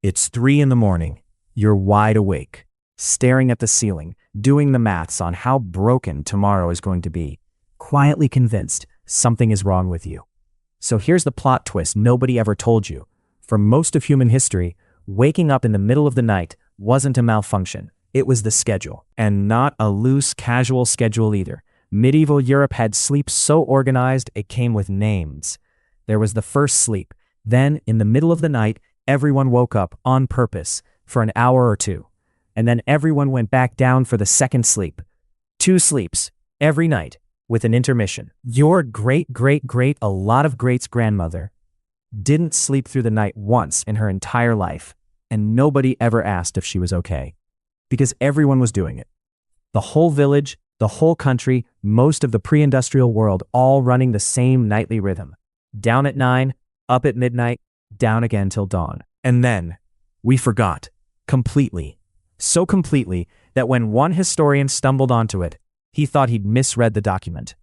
It's 3 in the morning. You're wide awake, staring at the ceiling, doing the maths on how broken tomorrow is going to be, quietly convinced something is wrong with you. So here's the plot twist nobody ever told you. For most of human history, waking up in the middle of the night wasn't a malfunction. It was the schedule. And not a loose, casual schedule either. Medieval Europe had sleep so organized it came with names. There was the first sleep. Then, in the middle of the night, everyone woke up on purpose for an hour or two. And then everyone went back down for the second sleep. 2 sleeps every night with an intermission. Your a lot of greats grandmother didn't sleep through the night once in her entire life, and nobody ever asked if she was okay. Because everyone was doing it. The whole village, the whole country, most of the pre-industrial world all running the same nightly rhythm. Down at 9, up at midnight, down again till dawn. And then, we forgot. Completely. So completely that when one historian stumbled onto it, he thought he'd misread the document.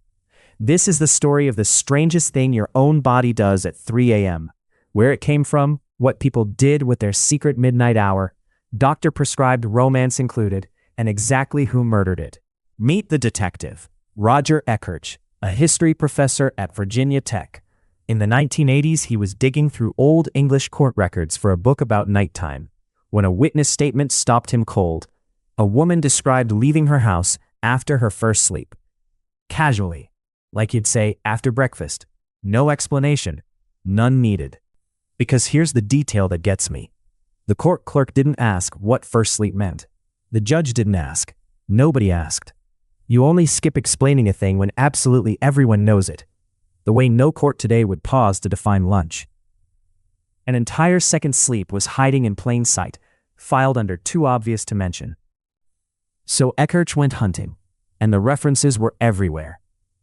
This is the story of the strangest thing your own body does at 3 a.m. Where it came from, what people did with their secret midnight hour, doctor-prescribed romance included, and exactly who murdered it. Meet the detective, Roger Eckhart, a history professor at Virginia Tech. In the 1980s, he was digging through old English court records for a book about nighttime, when a witness statement stopped him cold. A woman described leaving her house after her first sleep. Casually, like you'd say after breakfast. No explanation, none needed. Because here's the detail that gets me. The court clerk didn't ask what first sleep meant. The judge didn't ask. Nobody asked. You only skip explaining a thing when absolutely everyone knows it. The way no court today would pause to define lunch. An entire second sleep was hiding in plain sight, filed under too obvious to mention. So Eckhart went hunting, and the references were everywhere.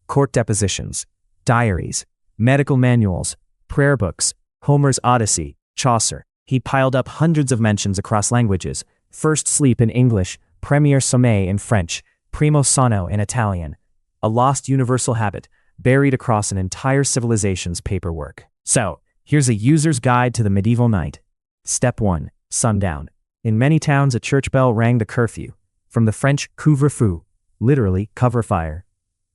Court depositions, diaries, medical manuals, prayer books, Homer's Odyssey, Chaucer. He piled up hundreds of mentions across languages: first sleep in English, premier sommeil in French, primo sonno in Italian. A lost universal habit, buried across an entire civilization's paperwork. So, here's a user's guide to the medieval night. Step 1. Sundown. In many towns, a church bell rang the curfew. From the French couvre-feu, literally cover fire.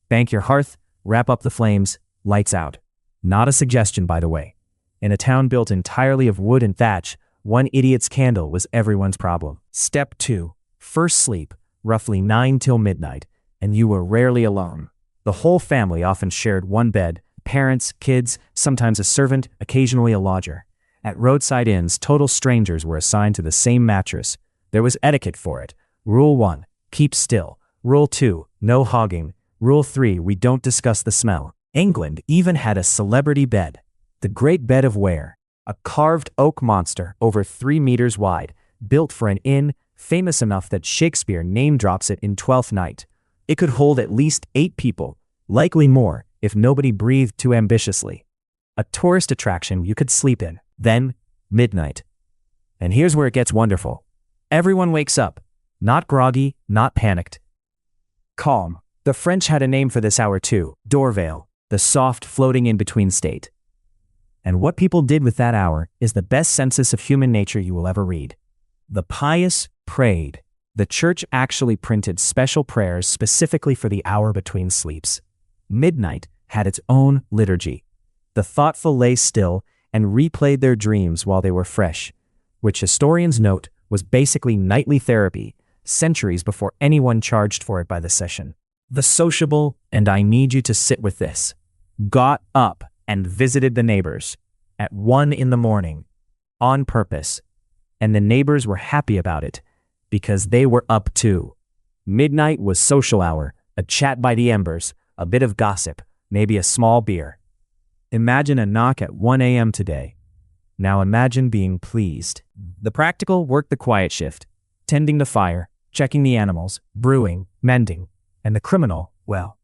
Bank your hearth, wrap up the flames, lights out. Not a suggestion, by the way. In a town built entirely of wood and thatch, one idiot's candle was everyone's problem. Step 2. First sleep, roughly 9 till midnight, and you were rarely alone. The whole family often shared one bed, parents, kids, sometimes a servant, occasionally a lodger. At roadside inns, total strangers were assigned to the same mattress. There was etiquette for it. Rule 1, keep still. Rule 2, no hogging. Rule 3, we don't discuss the smell. England even had a celebrity bed. The Great Bed of Ware, a carved oak monster over 3 meters wide, built for an inn, famous enough that Shakespeare name-drops it in Twelfth Night. It could hold at least 8 people, likely more if nobody breathed too ambitiously. A tourist attraction you could sleep in. Then, midnight. And here's where it gets wonderful. Everyone wakes up. Not groggy, not panicked. Calm. The French had a name for this hour too, Dorveil, the soft floating in-between state. And what people did with that hour is the best census of human nature you will ever read. The pious prayed. The church actually printed special prayers specifically for the hour between sleeps. Midnight had its own liturgy. The thoughtful lay still and replayed their dreams while they were fresh, which historians note was basically nightly therapy, centuries before anyone charged for it by the session. The sociable, and I need you to sit with this, got up and visited the neighbors at 1 in the morning, on purpose, and the neighbors were happy about it because they were up too. Midnight was social hour, a chat by the embers, a bit of gossip, maybe a small beer. Imagine a knock at 1 a.m. today. Now imagine being pleased. The practical worked the quiet shift, tending the fire, checking the animals, brewing, mending, and the criminal, well,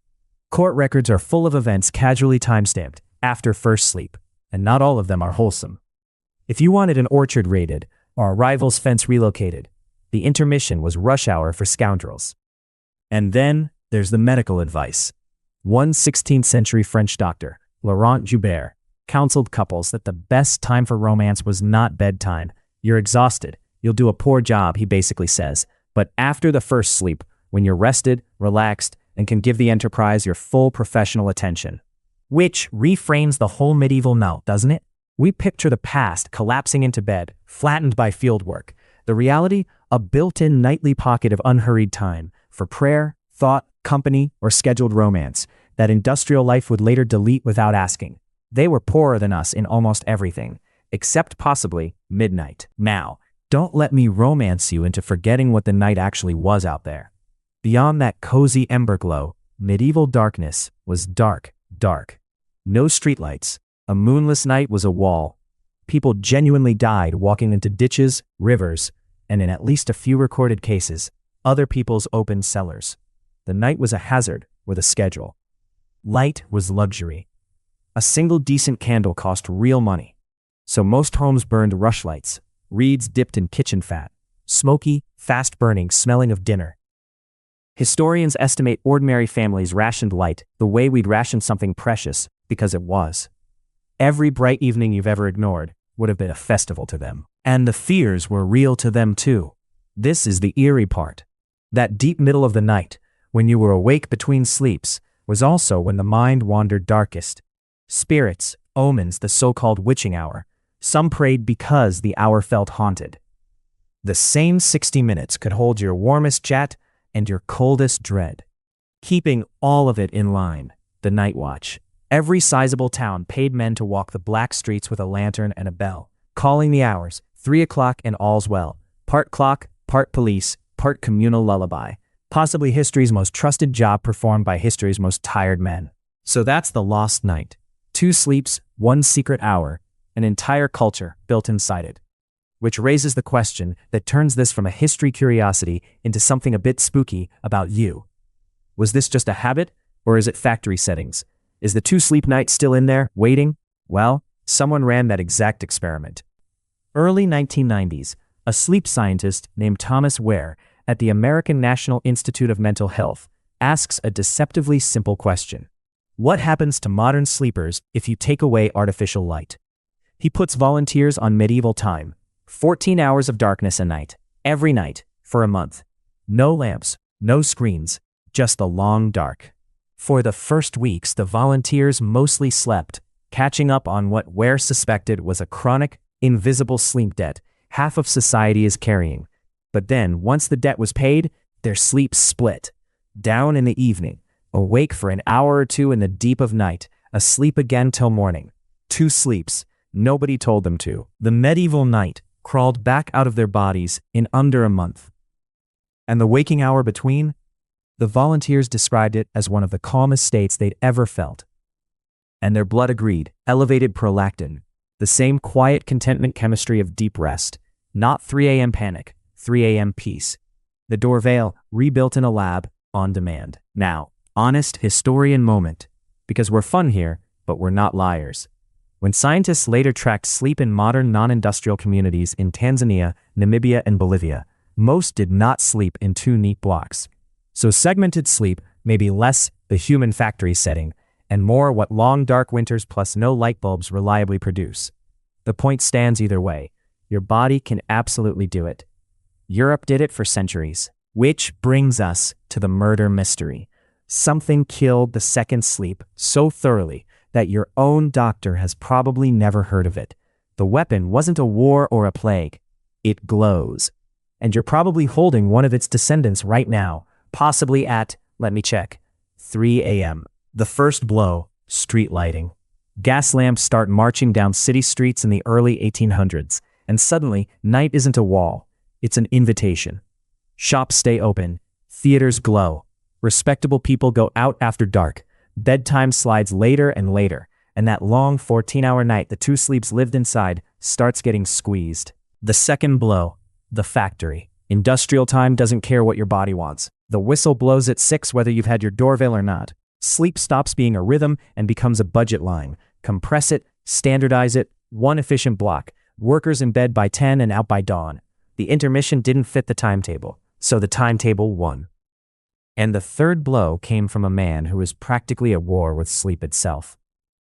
court records are full of events casually time-stamped after first sleep, and not all of them are wholesome. If you wanted an orchard raided or a rival's fence relocated, the intermission was rush hour for scoundrels. And then there's the medical advice. One 16th century French doctor, Laurent Joubert, counseled couples that the best time for romance was not bedtime, You're exhausted. You'll do a poor job, he basically says. But after the first sleep, when you're rested, relaxed, and can give the enterprise your full professional attention. Which reframes the whole medieval now, doesn't it? We picture the past collapsing into bed, flattened by fieldwork. The reality, a built-in nightly pocket of unhurried time for prayer, thought, company, or scheduled romance that industrial life would later delete without asking. They were poorer than us in almost everything, except possibly midnight. Now, don't let me romance you into forgetting what the night actually was out there. Beyond that cozy ember glow, medieval darkness was dark, dark. No streetlights. A moonless night was a wall. People genuinely died walking into ditches, rivers, and in at least a few recorded cases, other people's open cellars. The night was a hazard with a schedule. Light was luxury. A single decent candle cost real money. So most homes burned rushlights, reeds dipped in kitchen fat, smoky, fast-burning, smelling of dinner. Historians estimate ordinary families rationed light the way we'd ration something precious because it was. Every bright evening you've ever ignored would have been a festival to them. And the fears were real to them too. This is the eerie part. That deep middle of the night, when you were awake between sleeps, was also when the mind wandered darkest. Spirits, omens, the so-called witching hour. Some prayed because the hour felt haunted. The same 60 minutes could hold your warmest chat and your coldest dread. Keeping all of it in line, the night watch. Every sizable town paid men to walk the black streets with a lantern and a bell, calling the hours, 3 o'clock and all's well. Part clock, part police, part communal lullaby. Possibly history's most trusted job performed by history's most tired men. So that's the lost night. 2 sleeps, 1 secret hour, an entire culture built inside it. Which raises the question that turns this from a history curiosity into something a bit spooky about you. Was this just a habit, or is it factory settings? Is the 2 sleep night still in there, waiting? Well, someone ran that exact experiment. Early 1990s, a sleep scientist named Thomas Ware at the American National Institute of Mental Health asks a deceptively simple question. What happens to modern sleepers if you take away artificial light? He puts volunteers on medieval time, 14 hours of darkness a night, every night, for a month. No lamps, no screens, just the long dark. For the first weeks, the volunteers mostly slept, catching up on what Ware suspected was a chronic, invisible sleep debt half of society is carrying. But then, once the debt was paid, their sleep split. Down in the evening, awake for an hour or 2 in the deep of night, asleep again till morning. 2 sleeps. Nobody told them to. The medieval night crawled back out of their bodies in under a month. And the waking hour between? The volunteers described it as one of the calmest states they'd ever felt. And their blood agreed, elevated prolactin, the same quiet contentment chemistry of deep rest, not 3 a.m. panic, 3 a.m. peace. The Dorvale, rebuilt in a lab, on demand. Now, honest historian moment, because we're fun here, but we're not liars. When scientists later tracked sleep in modern non-industrial communities in Tanzania, Namibia, and Bolivia, most did not sleep in 2 neat blocks. So segmented sleep may be less the human factory setting and more what long dark winters plus no light bulbs reliably produce. The point stands either way. Your body can absolutely do it. Europe did it for centuries. Which brings us to the murder mystery. Something killed the second sleep so thoroughly that your own doctor has probably never heard of it. The weapon wasn't a war or a plague. It glows. And you're probably holding one of its descendants right now. Possibly at, let me check, 3 a.m. The first blow, street lighting. Gas lamps start marching down city streets in the early 1800s, and suddenly, night isn't a wall, it's an invitation. Shops stay open, theaters glow, respectable people go out after dark, bedtime slides later and later, and that long 14-hour night the 2 sleeps lived inside starts getting squeezed. The second blow, the factory. Industrial time doesn't care what your body wants. The whistle blows at 6 whether you've had your Dorvale or not. Sleep stops being a rhythm and becomes a budget line. Compress it, standardize it, 1 efficient block. Workers in bed by 10 and out by dawn. The intermission didn't fit the timetable, so the timetable won. And the third blow came from a man who was practically at war with sleep itself.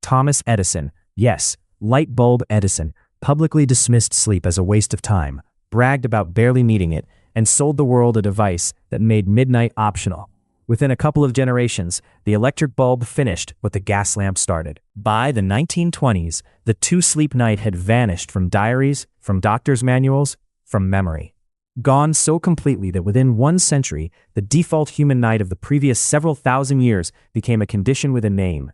Thomas Edison, yes, light bulb Edison, publicly dismissed sleep as a waste of time, bragged about barely needing it, and sold the world a device that made midnight optional. Within a couple of generations, the electric bulb finished what the gas lamp started. By the 1920s, the two-sleep night had vanished from diaries, from doctors' manuals, from memory. Gone so completely that within 1 century, the default human night of the previous several thousand years became a condition with a name.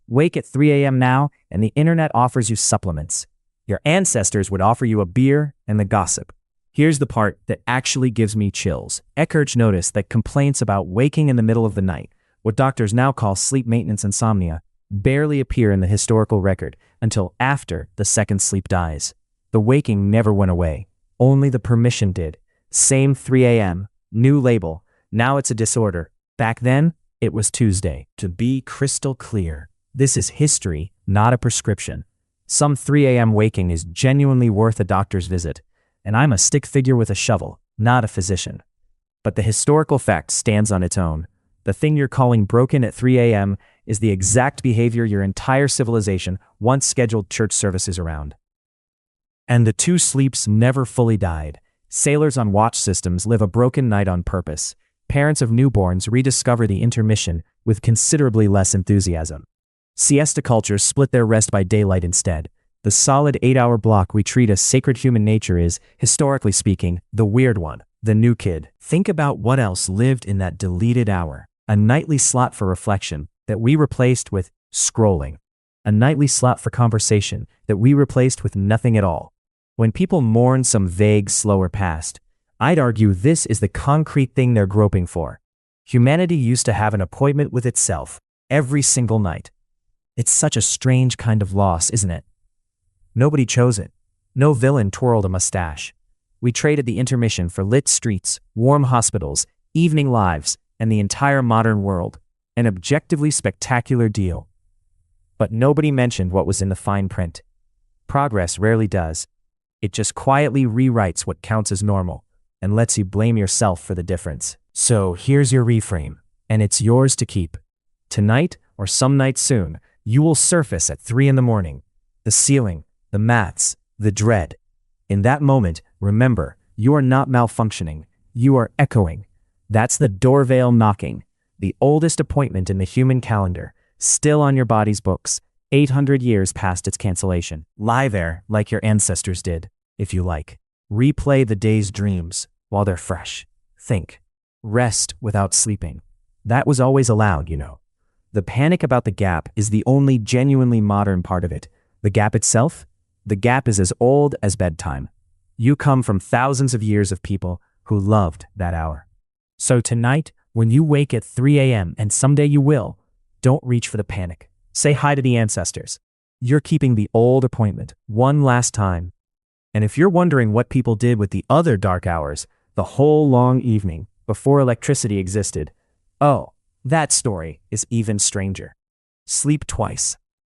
Wake at 3 a.m. now, and the internet offers you supplements. Your ancestors would offer you a beer and the gossip. Here's the part that actually gives me chills. Eckhart noticed that complaints about waking in the middle of the night, what doctors now call sleep maintenance insomnia, barely appear in the historical record until after the second sleep dies. The waking never went away. Only the permission did. Same 3 a.m., new label. Now it's a disorder. Back then, it was Tuesday. To be crystal clear, this is history, not a prescription. Some 3 a.m. waking is genuinely worth a doctor's visit. And I'm a stick figure with a shovel, not a physician. But the historical fact stands on its own. The thing you're calling broken at 3 a.m. is the exact behavior your entire civilization once scheduled church services around. And the two sleeps never fully died. Sailors on watch systems live a broken night on purpose. Parents of newborns rediscover the intermission with considerably less enthusiasm. Siesta cultures split their rest by daylight instead. The solid 8-hour block we treat as sacred human nature is, historically speaking, the weird one, the new kid. Think about what else lived in that deleted hour. A nightly slot for reflection that we replaced with scrolling. A nightly slot for conversation that we replaced with nothing at all. When people mourn some vague, slower past, I'd argue this is the concrete thing they're groping for. Humanity used to have an appointment with itself every single night. It's such a strange kind of loss, isn't it? Nobody chose it. No villain twirled a mustache. We traded the intermission for lit streets, warm hospitals, evening lives, and the entire modern world. An objectively spectacular deal. But nobody mentioned what was in the fine print. Progress rarely does. It just quietly rewrites what counts as normal and lets you blame yourself for the difference. So here's your reframe, and it's yours to keep. Tonight, or some night soon, you will surface at 3 in the morning. The ceiling, the maths, the dread. In that moment, remember, you are not malfunctioning. You are echoing. That's the door veil knocking. The oldest appointment in the human calendar, still on your body's books, 800 years past its cancellation. Lie there like your ancestors did, if you like. Replay the day's dreams while they're fresh. Think. Rest without sleeping. That was always allowed, you know. The panic about the gap is the only genuinely modern part of it. The gap itself? The gap is as old as bedtime. You come from thousands of years of people who loved that hour. So tonight, when you wake at 3 a.m., and someday you will, don't reach for the panic. Say hi to the ancestors. You're keeping the old appointment one last time. And if you're wondering what people did with the other dark hours, the whole long evening, before electricity existed, oh, that story is even stranger. Sleep twice.